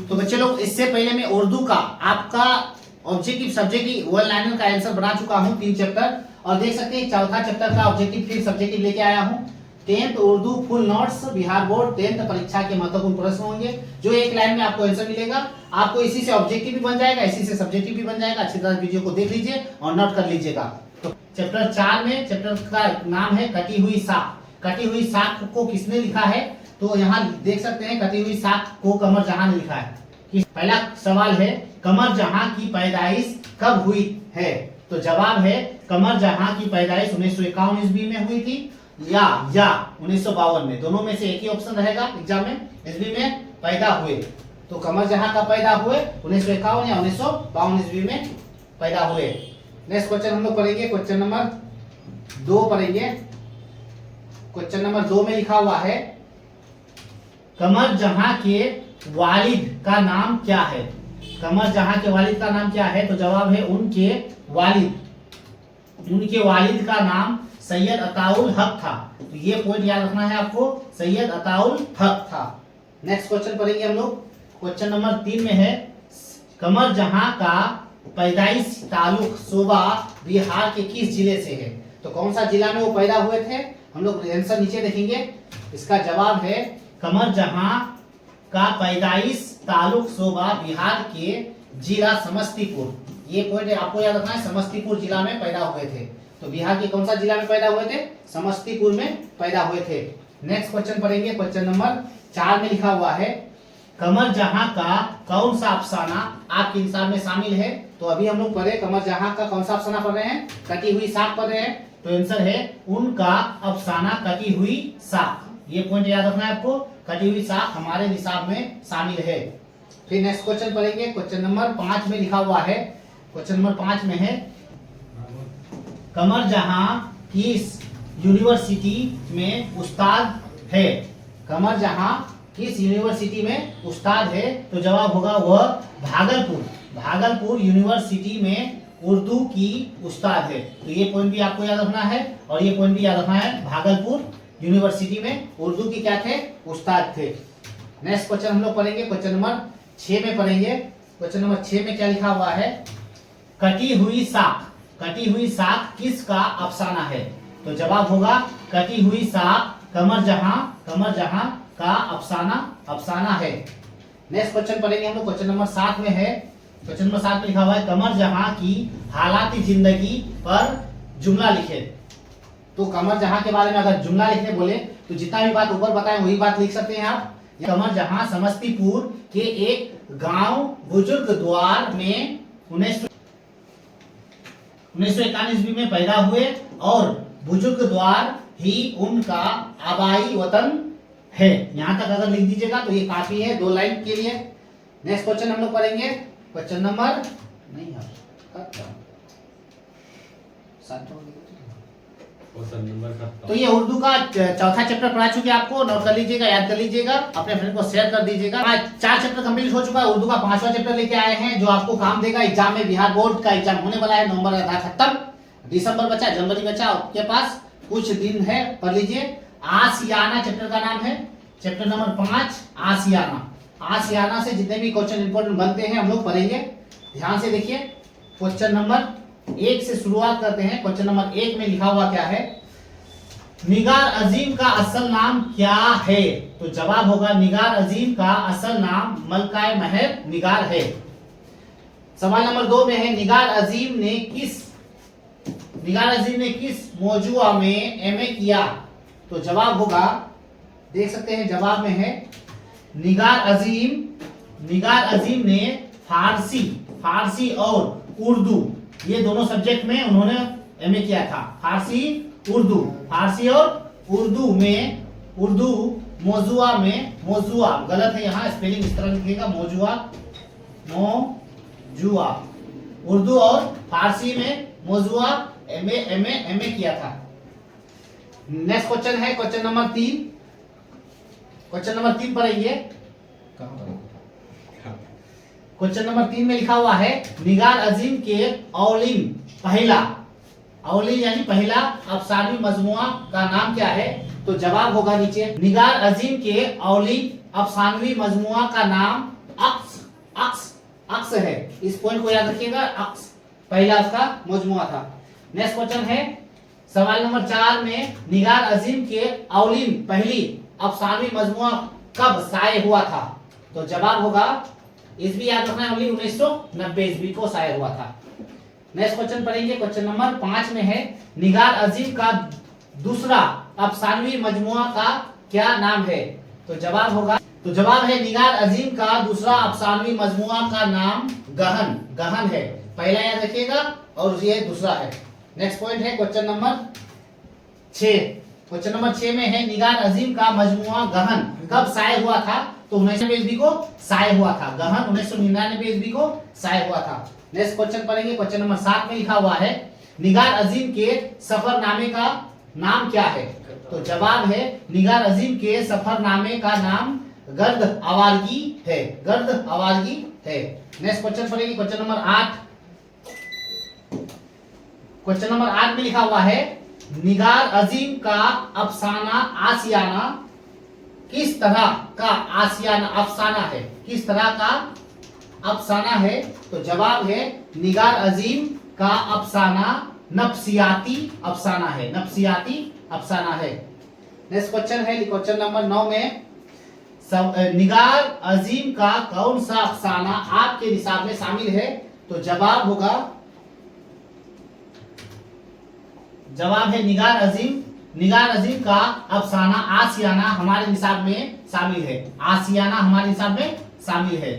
तो बच्चे लोग इससे पहले मैं उर्दू का आपका ऑब्जेक्टिव सब्जेक्टिव वन लाइनर का आंसर बना चुका हूँ 3 चैप्टर, और देख सकते हैं चौथा चैप्टर का ऑब्जेक्टिव फिर सब्जेक्टिव लेके आया हूँ। 10th Urdu full notes Bihar board 10th परीक्षा के महत्वपूर्ण प्रश्न होंगे, जो एक लाइन में आपको आंसर मिलेगा। आपको इसी से ऑब्जेक्टिव भी बन जाएगा, इसी से सब्जेक्टिव भी बन जाएगा। अच्छी तरह वीडियो को देख लीजिए और नोट कर लीजिएगा। तो चैप्टर 4 में चैप्टर का नाम है कटी हुई साख। कटी हुई साख को किसने लिखा है? तो यहाँ देख सकते हैं कटी हुई साख को कमर जहां ने लिखा है। पहला सवाल है कमर जहां की पैदाइश कब हुई है? तो जवाब है कमर जहां की पैदाइश 1951 ईस्वी में हुई थी या 1952 में। दोनों में से एक ही ऑप्शन रहेगा एग्जाम में। ईस्वी में पैदा हुए, तो कमर जहां कब पैदा हुए? 1951 या 1952 ईस्वी में पैदा हुए। नेक्स्ट क्वेश्चन हम लोग पढ़ेंगे, क्वेश्चन नंबर 2 पढ़ेंगे। क्वेश्चन नंबर 2 में लिखा हुआ है कमर जहां के वालिद का नाम क्या है? कमर जहां के वालिद का नाम क्या है? तो जवाब है उनके वालिद का नाम सैयद अताउल हक था। तो ये पॉइंट याद रखना है आपको, सैयद अताउल हक था। नेक्स्ट क्वेश्चन पढ़ेंगे हम लोग। क्वेश्चन नंबर 3 में है कमर जहां का पैदाइश तालुक सूबा बिहार के किस जिले से है? तो कौन सा जिला में वो पैदा हुए थे? हम लोग आंसर नीचे देखेंगे। इसका जवाब है कमर जहां का पैदाइश तालुक सूबा बिहार के जिला समस्तीपुर। ये पॉइंट आपको याद रखना है, समस्तीपुर जिला में पैदा हुए थे। तो बिहार के कौन सा जिला में पैदा हुए थे? समस्तीपुर में पैदा हुए थे। नेक्स्ट क्वेश्चन पढ़ेंगे। क्वेश्चन नंबर 4 में लिखा हुआ है कमर जहां का कौन सा अफसाना आपके निसाब में शामिल है? तो अभी हम लोग पढ़े कमर जहां का कौन सा अफसाना पढ़ रहे हैं? कटी हुई साख पढ़ रहे हैं। तो आंसर है उनका अफसाना कटी हुई साख। ये पॉइंट याद रखना है आपको, कटी हुई साख हमारे निसाब में शामिल है। फिर नेक्स्ट क्वेश्चन पढ़ेंगे। क्वेश्चन नंबर 5 में लिखा हुआ है, क्वेश्चन नंबर 5 में है कमर जहां किस यूनिवर्सिटी में उस्ताद है? कमर जहां किस यूनिवर्सिटी में उस्ताद है? तो जवाब होगा वह भागलपुर यूनिवर्सिटी में उर्दू की उस्ताद है। तो ये पॉइंट भी आपको याद रखना है, और ये पॉइंट भी याद रखना है भागलपुर यूनिवर्सिटी में उर्दू की क्या थे? उस्ताद थे। नेक्स्ट क्वेश्चन हम लोग पढ़ेंगे, क्वेश्चन नंबर 6 में पढ़ेंगे। क्वेश्चन नंबर 6 में क्या लिखा हुआ है? कटी हुई साख किसका अफसाना है? तो जवाब होगा कटी हुई साख कमर जहां का अफसाना है। नेक्स्ट क्वेश्चन पढ़ेंगे हम लोग, क्वेश्चन नंबर 7 में है। क्वेश्चन नंबर 7 में लिखा हुआ है कमर जहां की हालाती जिंदगी पर जुमला लिखे। तो कमर जहां के बारे में अगर जुमला लिखने बोले तो जितना भी बात ऊपर बताएं वही बात लिख सकते हैं आप। कमर जहां समस्तीपुर के एक गांव बुजुर्ग द्वार में 1951 ईस्वी में पैदा हुए, और बुजुर्ग द्वार ही उनका आबाई वतन है। यहां तक अगर लिख दीजिएगा तो ये काफी है 2 लाइन के लिए। नेक्स्ट क्वेश्चन हम लोग पढ़ेंगे, क्वेश्चन नंबर तो ये उर्दू का चौथा चैप्टर पढ़ा चुके आपको, नोट कर लीजिएगा, याद कर लीजिएगा, अपने फ्रेंड को शेयर कर दीजिएगा। 4 चैप्टर कंप्लीट हो चुका है। उर्दू का 5वां चैप्टर लेके आए हैं जो आपको काम देगा एग्जाम में। बिहार बोर्ड का एग्जाम होने वाला है, नवंबर का खत्म, दिसंबर बचा, जनवरी बचा, आपके पास कुछ दिन है, पढ़ लीजिए। आसियाना चैप्टर का नाम है, चैप्टर नंबर 5 आसियाना से जितने भी क्वेश्चन इंपोर्टेंट बनते हैं हम लोग पढ़ेंगे। ध्यान से देखिए। क्वेश्चन नंबर 1 से शुरुआत करते हैं। क्वेश्चन नंबर 1 में लिखा हुआ क्या है? निगार अजीम का असल नाम क्या है? तो जवाब होगा निगार अजीम का असल नाम मलकाए महर निगार है। सवाल नंबर 2 में है निगार अजीम ने किस मौजूआ में एमए किया? तो जवाब होगा, देख सकते हैं जवाब में है निगार अजीम ने फारसी और उर्दू ये दोनों सब्जेक्ट में उन्होंने एमए किया था। फारसी और उर्दू में, मौजूआ गलत है, यहाँ स्पेलिंग इस तरह लिखिएगा, मौजूआ उर्दू और फारसी में मौजूआ एमए किया था। नेक्स्ट क्वेश्चन है क्वेश्चन नंबर 3। क्वेश्चन नंबर 3 पढ़ेंगे। क्वेश्चन नंबर 3 में लिखा हुआ है निगार अजीम के औलिन यानी पहला अफसानवी मजमुआ का नाम क्या है? तो जवाब होगा नीचे, निगार अजीम के औलिन अफसानवी मजमुआ का नाम अक अक्स है। इस पॉइंट को याद रखिएगा, अक्स पहला उसका मजमुआ था। नेक्स्ट क्वेश्चन है सवाल नंबर 4 में निगार अजीम के औलिन पहली अफसानवी मजमुआ कब शाये हुआ था? तो जवाब होगा, इस भी याद रखना है, ओनली 1990 ईस्वी को शाये हुआ था। नेक्स्ट क्वेश्चन पढ़ेंगे, क्वेश्चन नंबर 5 में है निगार अजीम का दूसरा अफसानवी मजमुआ का क्या नाम है? तो जवाब होगा, तो जवाब है निगार अजीम का दूसरा अफसानवी मजमुआ का नाम गहन, गहन है। पहला याद रखिएगा और ये दूसरा है। नेक्स्ट पॉइंट है क्वेश्चन नंबर 6। क्वेश्चन नंबर 6 में है निगार अजीम का मजमुआ गहन कब शाये हुआ था? तो 1999 ईस्वी को शाये हुआ था। गहन 1999 ईस्वी को शाये हुआ था। नेक्स्ट क्वेश्चन पढ़ेंगे, क्वेश्चन नंबर 7 में लिखा हुआ है निगार अजीम के सफरनामे का नाम क्या है? तो जवाब है निगार अजीम के सफरनामे का नाम गर्द आवारगी है, गर्द आवारगी है। नेक्स्ट क्वेश्चन पढ़ेंगे, क्वेश्चन नंबर 8। क्वेश्चन नंबर 8 में लिखा हुआ है निगार अजीम का अफसाना आसियाना किस तरह का आसियाना अफसाना है? किस तरह का अफसाना है? तो जवाब है निगार अजीम का अफसाना नफ्सियाती अफसाना है, नफ्सियाती अफसाना है। नेक्स्ट क्वेश्चन है क्वेश्चन नंबर 9 में निगार अजीम का कौन सा अफसाना आपके निसाब में शामिल है? तो जवाब होगा, जवाब है निगार अजीम का अफसाना आसियाना हमारे निसाब में शामिल है, आसियाना हमारे निसाब में शामिल है।